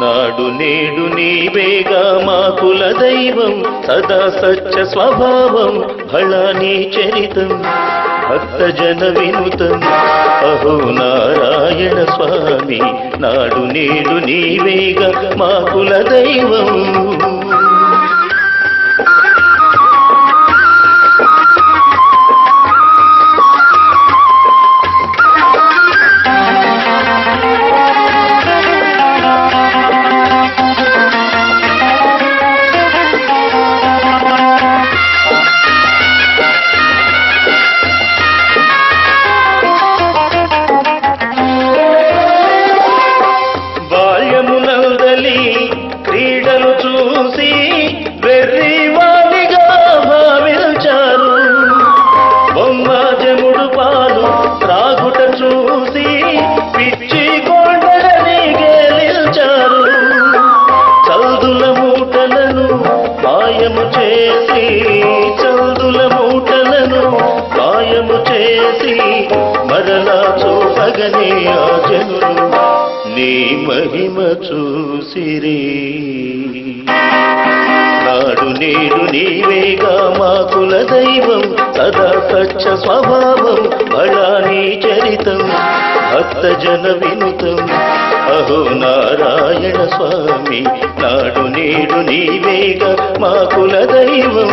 నాడు నేడు నీవేగా మా కుల దైవం సదా సత్య స్వభావం భళా నీ చరితం భక్త జన వినుతం అహో నారాయణ స్వామి నాడు నేడు నీవేగా మా కుల దైవం క్రీడలు చూసి వెర్రివాడిగా భావించారు బొమ్మాజముడు పాలు త్రాగుట చూసి పిచ్చి కొండలని గెలిచారు చల్దుల మూటలను మాయము చేసి చల్దుల మూటలను మాయము చేసి మరలా చూపగనే ఆ జనులు నీ మహిమ చూసిరే నాడు నేడు నీవేగా మా కుల దైవం సదా సత్య స్వభావం భళా నీ చరితం భక్త జన వినుతం అహో నారాయణ స్వామి నాడు నేడు నీవేగా మా కుల దైవం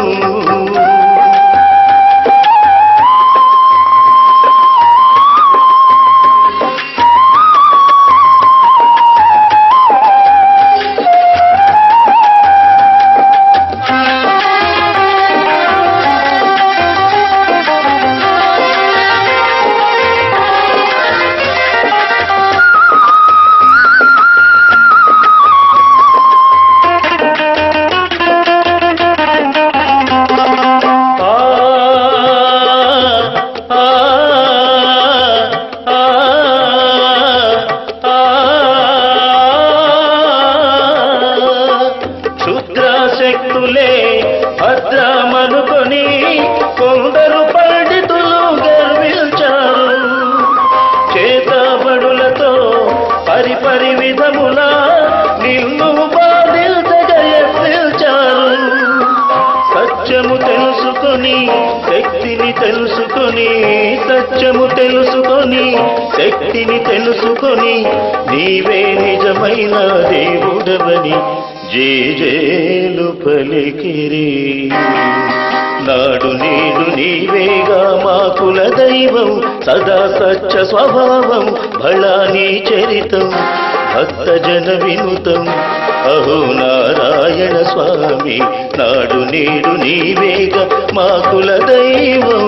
శక్తులే భద్రమనుకొని కొందరు పండితులు గర్వించారు చేతబడులతో పరిపరి విధముల నిన్ను బాధించగా యత్నించారు సత్యము తెలుసుకొని శక్తిని తెలుసుకొని సత్యము తెలుసుకొని శక్తిని తెలుసుకొని నీవే నిజమైన దేవుడవని జేజేలు పలికిరి నాడు నేడు నీవేగా మా కుల దైవం సదా సత్య స్వభావం భళా నీ చరితం భక్త జన వినుతం అహో నారాయణ స్వామి నాడు నేడు నీవేగా మా కుల దైవం